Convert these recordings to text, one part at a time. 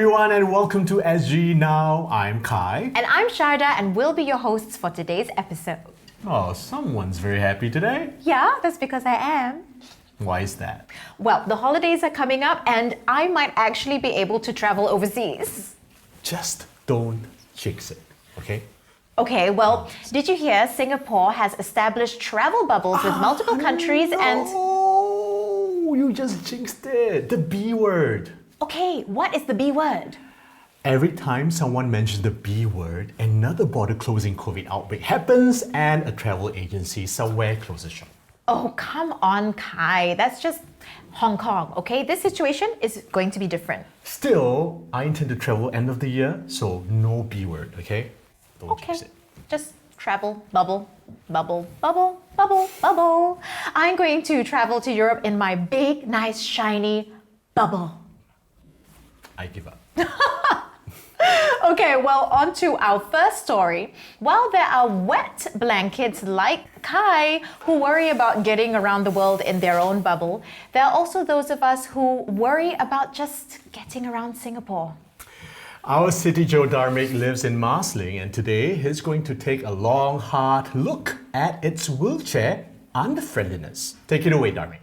everyone, and welcome to SG Now. I'm Khai. And I'm Sharda, and we'll be your hosts for today's episode. Oh, someone's very happy today. Yeah, that's because I am. Why is that? Well, the holidays are coming up, and I might actually be able to travel overseas. Just don't jinx it, okay? Okay, well, did you hear Singapore has established travel bubbles with multiple countries and... Oh, you just jinxed it. The B word. Okay, what is the B word? Every time someone mentions the B word, another border closing COVID outbreak happens and a travel agency somewhere closes shop. Oh, come on, Khai. That's just Hong Kong, okay? This situation is going to be different. Still, I intend to travel end of the year, so no B word, okay? Don't Okay, jinx it. just travel, bubble, bubble, bubble, bubble, bubble. I'm going to travel to Europe in my big, nice, shiny bubble. I give up. Okay, well, on to our first story. While there are wet blankets like Khai who worry about getting around the world in their own bubble, there are also those of us who worry about just getting around Singapore. Our CityJo Dharmhik lives in Marsiling, and today he's going to take a long, hard look at its wheelchair unfriendliness. Take it away, Dharmhik.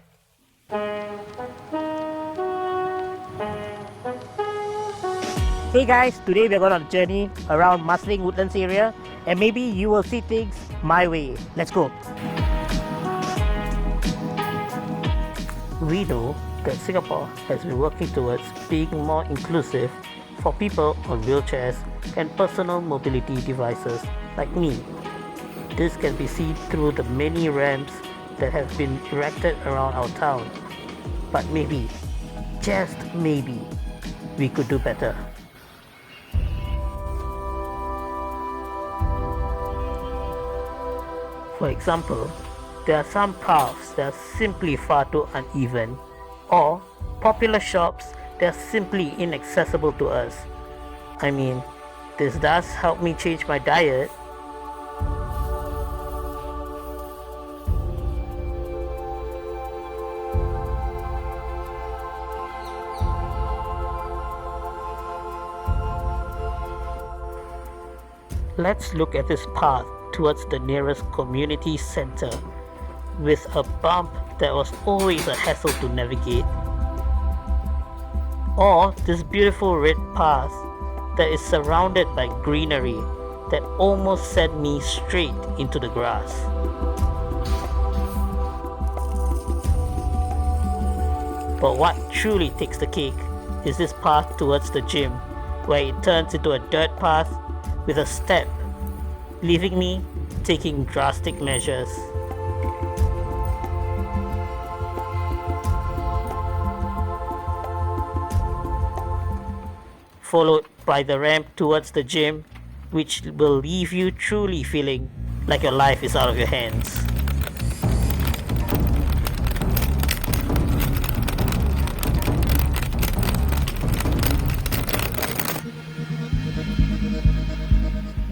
Hey guys, today we're going on a journey around Marsiling Woodlands area, and maybe you will see things my way. Let's go. We know that Singapore has been working towards being more inclusive for people on wheelchairs and personal mobility devices like me. This can be seen through the many ramps that have been erected around our town. But maybe, just maybe, we could do better. For example, there are some paths that are simply far too uneven, or popular shops that are simply inaccessible to us. I mean, this does help me change my diet. Let's look at this path towards the nearest community center with a bump that was always a hassle to navigate, or this beautiful red path that is surrounded by greenery that almost sent me straight into the grass. But what truly takes the cake is this path towards the gym, where it turns into a dirt path with a step, leaving me taking drastic measures. Followed by the ramp towards the gym, which will leave you truly feeling like your life is out of your hands.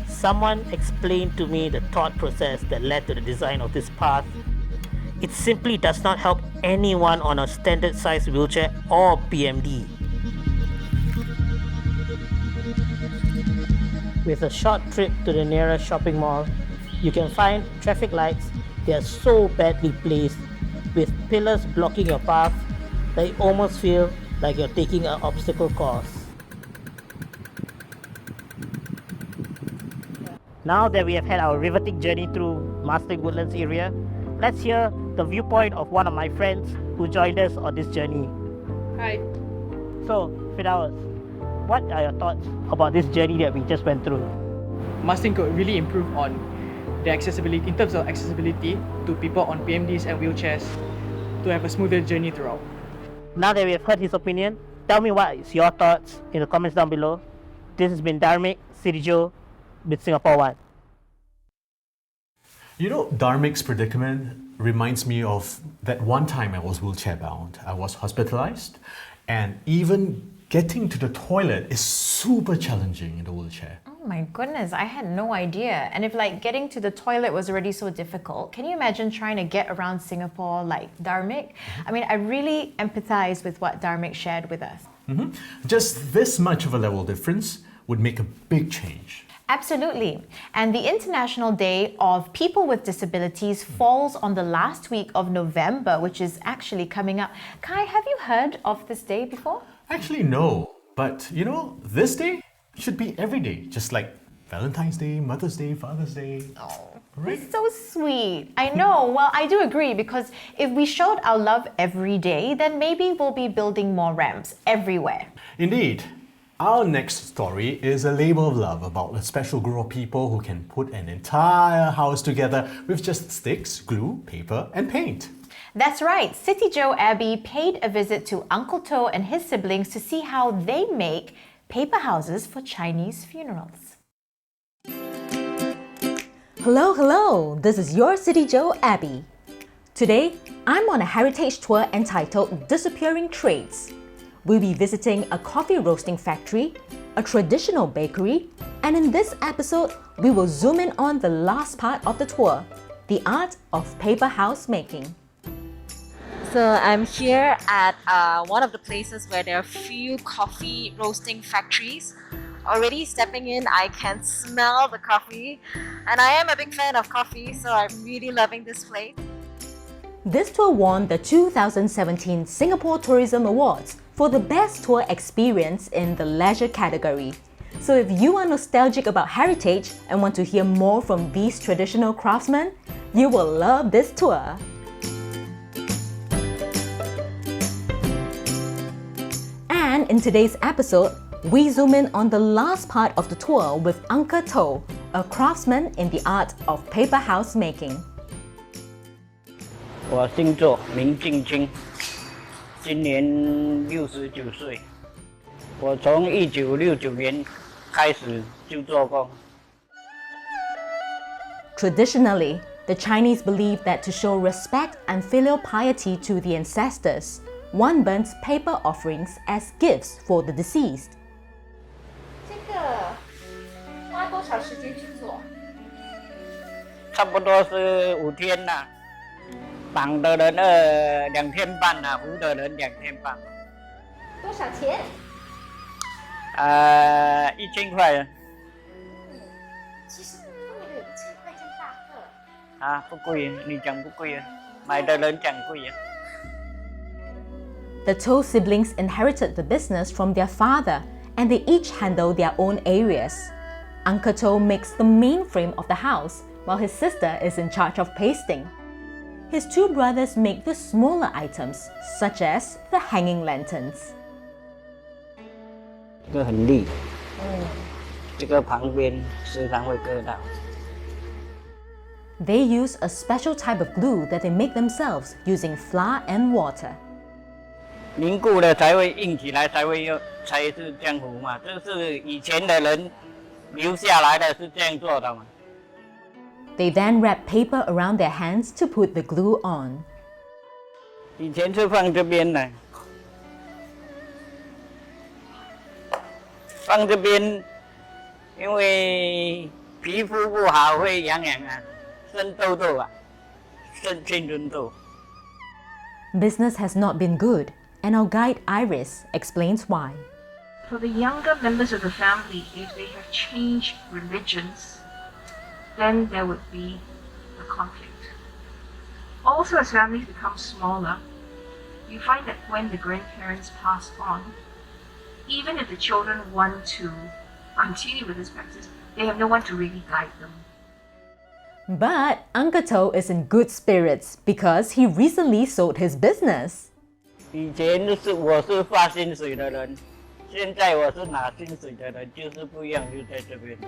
Someone explained to me the thought process that led to the design of this path. It simply does not help anyone on a standard size wheelchair or PMD. With a short trip to the nearest shopping mall, you can find traffic lights. They are so badly placed, with pillars blocking your path that you almost feel like you're taking an obstacle course. Now that we have had our riveting journey through Marsiling Woodlands area, let's hear the viewpoint of one of my friends who joined us on this journey. Hi. So, Firdaus, what are your thoughts about this journey that we just went through? Marsiling could really improve on the accessibility, in terms of accessibility to people on PMDs and wheelchairs, to have a smoother journey throughout. Now that we have heard his opinion, tell me what is your thoughts in the comments down below. This has been Dharmhik, CityJo, with Singapore One. You know, Dharmhik's predicament reminds me of that one time I was wheelchair bound. I was hospitalized, and even getting to the toilet is super challenging in the wheelchair. Oh my goodness, I had no idea. And if like getting to the toilet was already so difficult, can you imagine trying to get around Singapore like Dharmhik? I mean, I really empathize with what Dharmhik shared with us. Just this much of a level difference would make a big change. Absolutely. And the International Day of People with Disabilities falls on the last week of November, which is actually coming up. Khai, have you heard of this day before? Actually, no. But you know, this day should be every day, just like Valentine's Day, Mother's Day, Father's Day. Oh, Right? it's so sweet. I know. Well, I do agree because if we showed our love every day, then maybe we'll be building more ramps everywhere. Indeed. Our next story is a labor of love about a special group of people who can put an entire house together with just sticks, glue, paper, and paint. That's right. CityJo Abby paid a visit to Uncle To and his siblings to see how they make paper houses for Chinese funerals. Hello, hello! This is your CityJo Abby. Today, I'm on a heritage tour entitled Disappearing Trades. We'll be visiting a coffee roasting factory, a traditional bakery, and in this episode, we will zoom in on the last part of the tour, the art of paper house making. So I'm here at one of the places where there are few coffee roasting factories. Already stepping in, I can smell the coffee, and I am a big fan of coffee, so I'm really loving this place. This tour won the 2017 Singapore Tourism Awards for the best tour experience in the leisure category. So if you are nostalgic about heritage and want to hear more from these traditional craftsmen, you will love this tour. And in today's episode, we zoom in on the last part of the tour with Uncle To, a craftsman in the art of paper house making. 我姓作，名敬清，今年69岁。我从1969年开始就做工。 Traditionally, the Chinese believe that to show respect and filial piety to the ancestors, one burns paper offerings as gifts for the deceased. 这个花多少时间去做？差不多是5天呐、绑的人2天半呐、糊的人2天半。多少钱？1000块。其实贵的1000块钱大个。啊，不贵，你讲不贵啊，买的人讲贵啊。 The To siblings inherited the business from their father, and they each handle their own areas. Uncle To makes the main frame of the house, while his sister is in charge of pasting. His two brothers make the smaller items, such as the hanging lanterns. 这个很利，这个旁边时常会割到。 They use a special type of glue that they make themselves using flour and water. 凝固了才会硬起来，才是浆糊嘛。这是以前的人留下来的，是这样做的嘛。 They then wrap paper around their hands to put the glue on. 以前是放这边的，放这边，因为皮肤不好会痒痒啊，生痘痘啊，生青春痘。 Business has not been good, and our guide Iris explains why. For the younger members of the family, if they have changed religions, then there would be a conflict. Also, as families become smaller, you find that when the grandparents pass on, even if the children want to continue with this practice, they have no one to really guide them. But Uncle To is in good spirits because he recently sold his business. 以前我是发薪水的人，现在我是拿薪水的人，就是不一样，就在这边。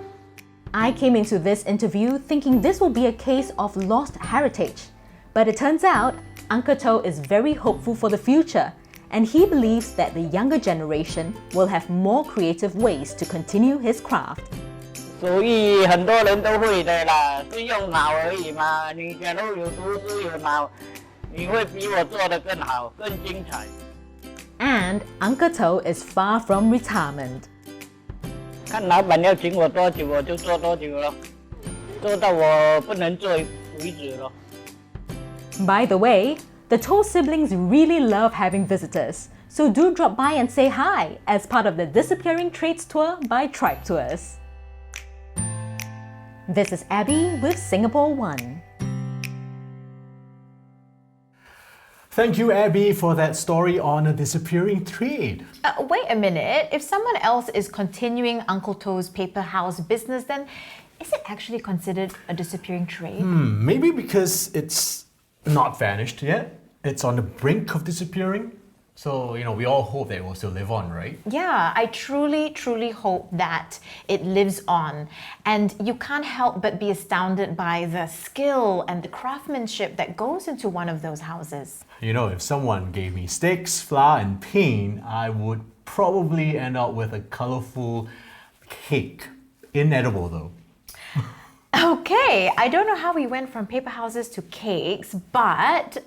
I came into this interview thinking this will be a case of lost heritage. But it turns out Uncle To is very hopeful for the future, and he believes that the younger generation will have more creative ways to continue his craft. 手艺很多人都会的啦，是用脑而已嘛。你假如有读书有脑，你会比我做得更好、更精彩。 And Uncle To is far from retirement. 看老板要请我多久，我就做多久咯，做到我不能做为止咯。 By the way, the To siblings really love having visitors. So do drop by and say hi as part of the Disappearing Trades Tour by Tribe Tours. This is Abby with Singapore One. Thank you, Abby, for that story on a disappearing trade. Wait a minute. If someone else is continuing Uncle Toe's paper house business, then is it actually considered a disappearing trade? Maybe because it's not vanished yet. It's on the brink of disappearing. So, we all hope that it will still live on, right? Yeah, I truly, truly hope that it lives on. And you can't help but be astounded by the skill and the craftsmanship that goes into one of those houses. If someone gave me sticks, flour, and paint, I would probably end up with a colorful cake. Inedible, though. Okay, I don't know how we went from paper houses to cakes, but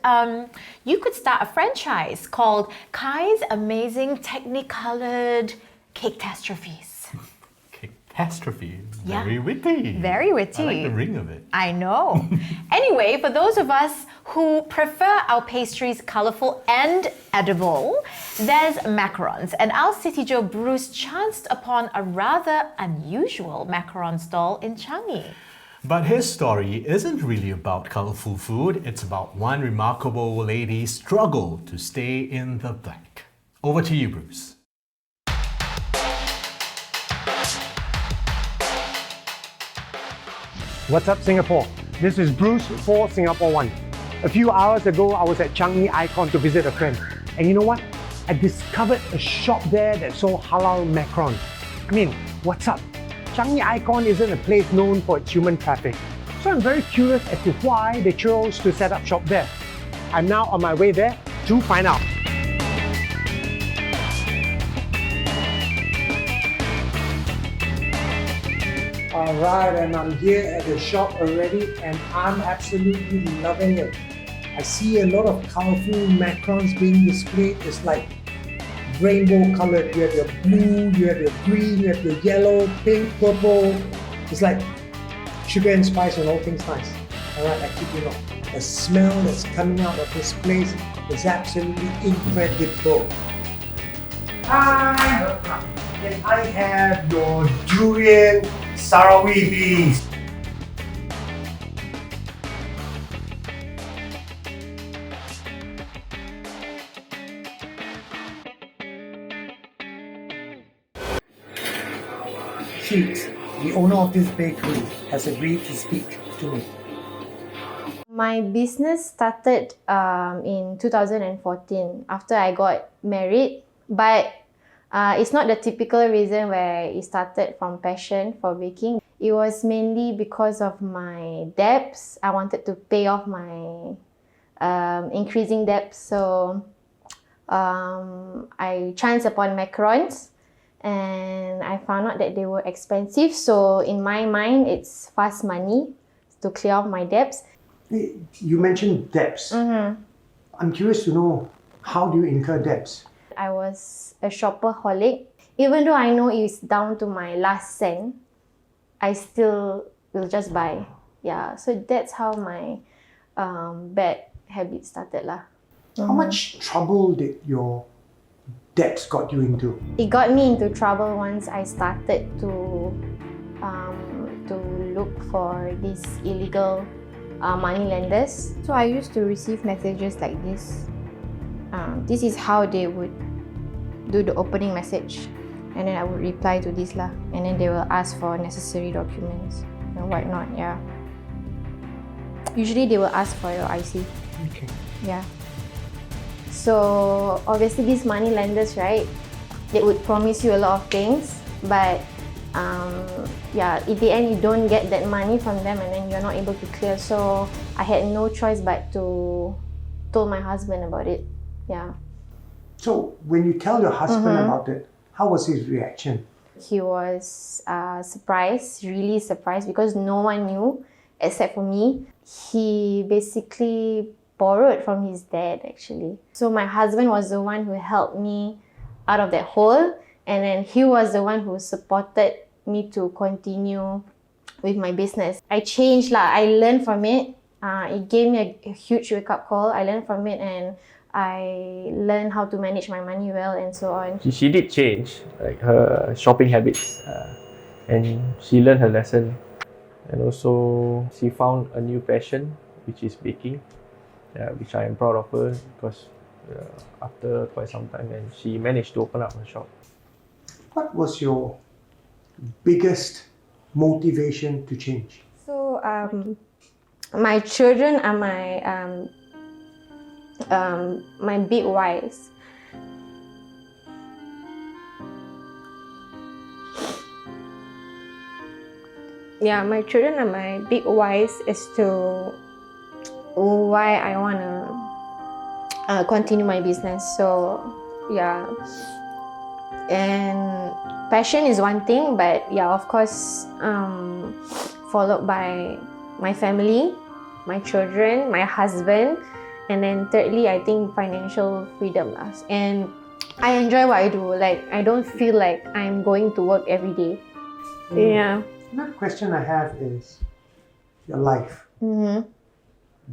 you could start a franchise called Khai's Amazing Technicolored Cake-tastrophes. Cake-tastrophe. Yeah. Very witty. Very witty. I like the ring of it. I know. Anyway, for those of us who prefer our pastries colorful and edible, there's Macarons. And our CityJo Bruce chanced upon a rather unusual macaron stall in Changi. But his story isn't really about colorful food. It's about one remarkable lady's struggle to stay in the black. Over to you, Bruce. What's up, Singapore? This is Bruce for Singapore One. A few hours ago, I was at Changi Icon to visit a friend. And you know what? I discovered a shop there that sold halal macarons. What's up? Changi Icon isn't a place known for its human traffic. So I'm very curious as to why they chose to set up shop there. I'm now on my way there to find out. Alright, and I'm here at the shop already and I'm absolutely loving it. I see a lot of colorful macarons being displayed. It's like rainbow colored. You have your blue, you have your green, you have your yellow, pink, purple. It's like sugar and spice and all things nice. Alright, I kid you not. The smell that's coming out of this place is absolutely incredible. Hi! Can I have your durian Sarawi, please? Sheet, the owner of this bakery, has agreed to speak to me. My business started in 2014 after I got married, but it's not the typical reason where it started from passion for baking. It was mainly because of my debts. I wanted to pay off my increasing debts, so I chanced upon macarons and I found out that they were expensive. So in my mind, it's fast money to clear off my debts. You mentioned debts. I'm curious to know, how do you incur debts? I was a shopaholic. Even though I know it's down to my last cent, I still will just buy. Yeah, so that's how my bad habit started lah. How much trouble did your debts got you into? It got me into trouble once I started to look for these illegal money lenders. So I used to receive messages like this. This is how they would do the opening message, and then I would reply to this lah, and then they will ask for necessary documents and whatnot. Yeah. Usually they will ask for your IC. Okay. Yeah. So obviously these money lenders, right? They would promise you a lot of things, but yeah, in the end you don't get that money from them, and then you're not able to clear. So I had no choice but to told my husband about it. Yeah. So when you tell your husband about it, how was his reaction? He was surprised, really surprised, because no one knew except for me. He basically borrowed from his dad actually. So my husband was the one who helped me out of that hole, and then he was the one who supported me to continue with my business. I changed lah. I learned from it. It gave me a huge wake-up call. I learned from it, and I learned how to manage my money well and so on. She did change like her shopping habits, and she learned her lesson, and also she found a new passion, which is baking, which I am proud of her because after quite some time, and she managed to open up her shop. What was your biggest motivation to change? So my children are my big whys. Yeah, my children are my big whys as to why I wanna continue my business. So yeah, and passion is one thing, but yeah, of course, followed by my family, my children, my husband, and then thirdly, I think financial freedom. And I enjoy what I do. Like, I don't feel like I'm going to work every day. Yeah. Another question I have is your life. Mm-hmm.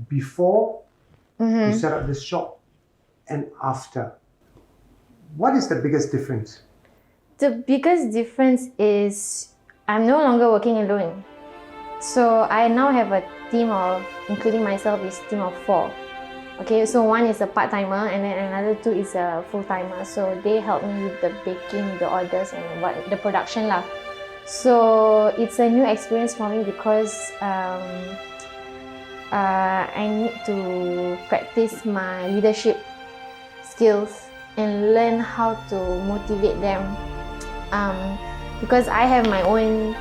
Before you set up this shop and after. What is the biggest difference? The biggest difference is I'm no longer working alone. So I now have a team of, including myself, is a team of 4. Okay, so one is a part-timer and then another 2 is a full-timer. So they help me with the baking, the orders and the production lah. So it's a new experience for me because I need to practice my leadership skills and learn how to motivate them. Because I have my own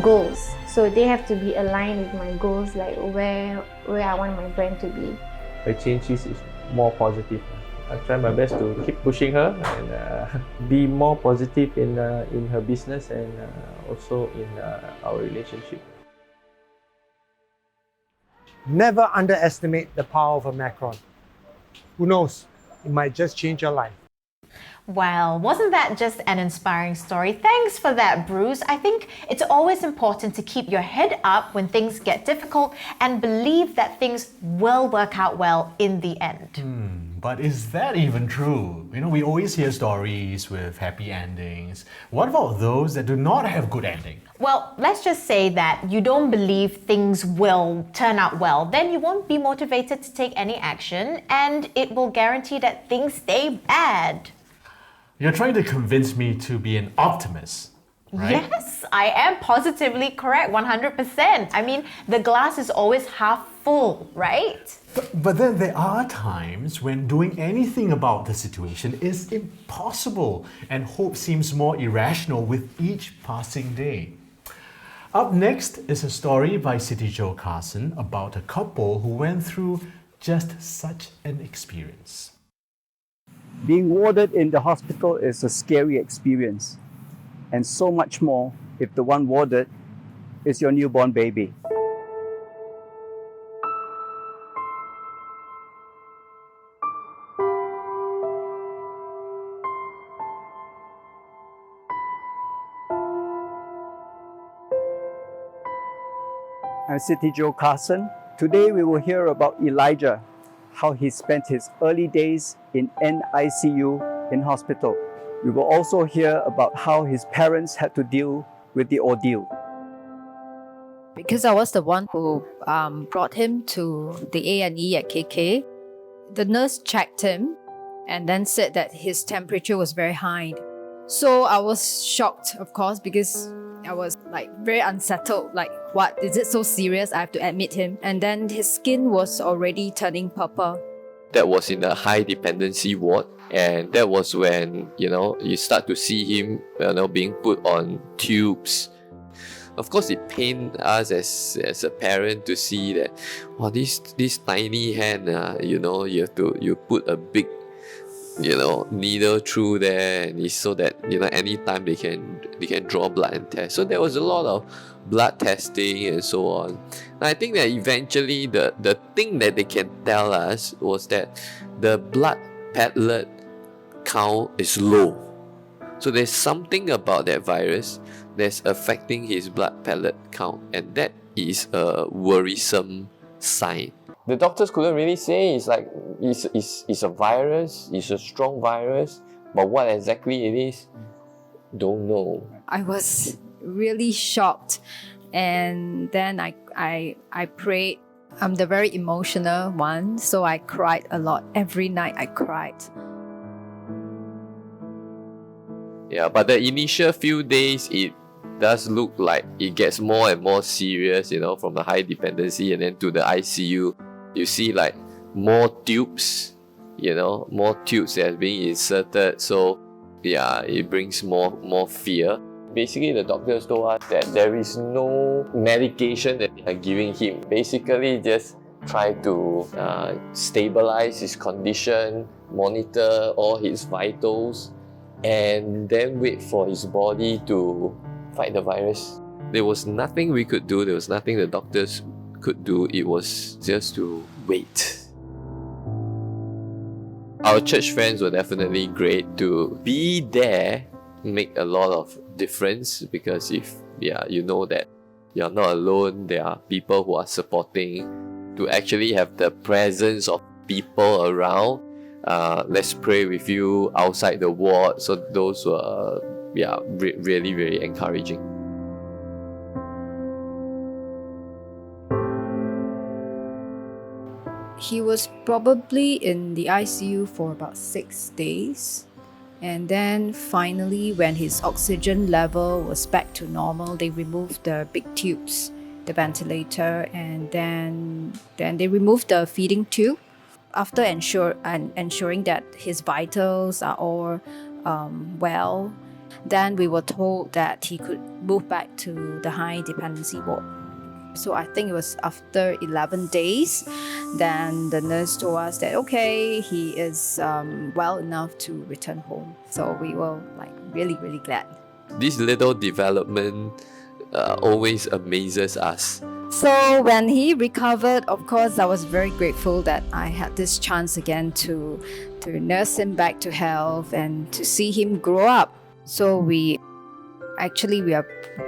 goals. So they have to be aligned with my goals, like where I want my brand to be. Her changes is more positive. I try my best to keep pushing her and be more positive in her business and also in our relationship. Never underestimate the power of a Macaron. Who knows? It might just change your life. Well, wasn't that just an inspiring story? Thanks for that, Bruce. I think it's always important to keep your head up when things get difficult and believe that things will work out well in the end. But is that even true? You know, we always hear stories with happy endings. What about those that do not have good ending? Well, let's just say that you don't believe things will turn out well. Then you won't be motivated to take any action and it will guarantee that things stay bad. You're trying to convince me to be an optimist, right? Yes, I am positively correct, 100%. I mean, the glass is always half full, right? But then there are times when doing anything about the situation is impossible and hope seems more irrational with each passing day. Up next is a story by CityJo Carson about a couple who went through just such an experience. Being warded in the hospital is a scary experience, and so much more if the one warded is your newborn baby. I'm CityJo Carson. Today we will hear about Elijah, how he spent his early days in NICU in hospital. We will also hear about how his parents had to deal with the ordeal. Because I was the one who brought him to the A&E at KK, the nurse checked him and then said that his temperature was very high. So I was shocked, of course, because I was very unsettled. What? Is it so serious? I have to admit him. And then his skin was already turning purple. That was in a high dependency ward, and that was when you start to see him being put on tubes. Of course, it pained us as a parent to see that this tiny hand, you put a big needle through there, and it's so that anytime they can draw blood and test. So there was a lot of blood testing and so on. And I think that eventually the thing that they can tell us was that the blood platelet count is low. So there's something about that virus that's affecting his blood platelet count, and that is a worrisome sign. The doctors couldn't really say. It's like, it's a virus, it's a strong virus, but what exactly it is, don't know. I was really shocked, and then I prayed. I'm the very emotional one, so I cried a lot. Every night I cried. Yeah, but the initial few days, it does look like it gets more and more serious, you know, from the high dependency and then to the ICU. You see like more tubes, you know, more tubes that are being inserted. So yeah, it brings more fear. Basically, the doctors told us that there is no medication that they are giving him. Basically, just try to stabilize his condition, monitor all his vitals, and then wait for his body to fight the virus. There was nothing we could do. There was nothing the doctors could do. It was just to wait. Our church friends were definitely great. To be there make a lot of difference, because if you know that you're not alone, there are people who are supporting. To actually have the presence of people around, let's pray with you outside the ward. So those were really, very encouraging. He was probably in the ICU for about 6 days. And then finally, when his oxygen level was back to normal, they removed the big tubes, the ventilator, and then they removed the feeding tube. After ensuring that his vitals are all well, then we were told that he could move back to the high dependency ward. So I think it was after 11 days, then the nurse told us that okay, he is well enough to return home. So we were like really, really glad. This little development always amazes us. So when he recovered, of course, I was very grateful that I had this chance again to nurse him back to health and to see him grow up. So we are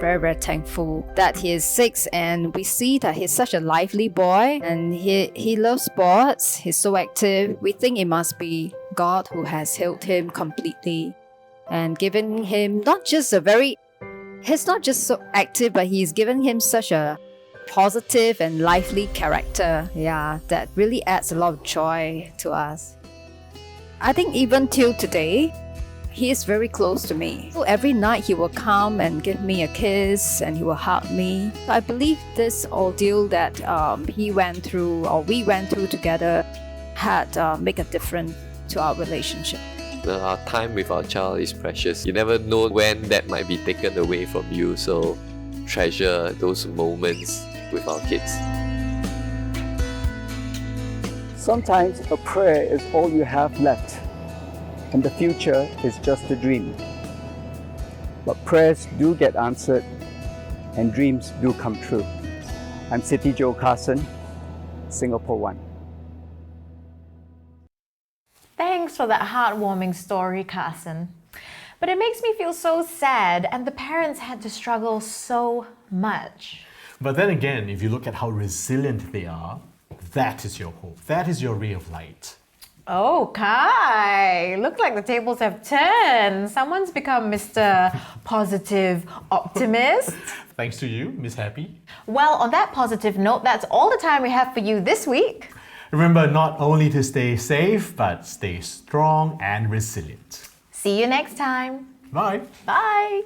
very, very thankful that he is 6, and we see that he's such a lively boy and he loves sports. He's so active. We think it must be God who has healed him completely and given him he's not just so active, but he's given him such a positive and lively character. Yeah, that really adds a lot of joy to us. I think even till today, he is very close to me. So every night he will come and give me a kiss and he will hug me. I believe this ordeal that we went through together had make a difference to our relationship. Our time with our child is precious. You never know when that might be taken away from you, so treasure those moments with our kids. Sometimes a prayer is all you have left, and the future is just a dream. But prayers do get answered, and dreams do come true. I'm CityJo Carson, Singapore One. Thanks for that heartwarming story, Carson. But it makes me feel so sad, and the parents had to struggle so much. But then again, if you look at how resilient they are, that is your hope. That is your ray of light. Oh, Khai, look like the tables have turned. Someone's become Mr. Positive Optimist. Thanks to you, Miss Happy. Well, on that positive note, that's all the time we have for you this week. Remember not only to stay safe, but stay strong and resilient. See you next time. Bye. Bye.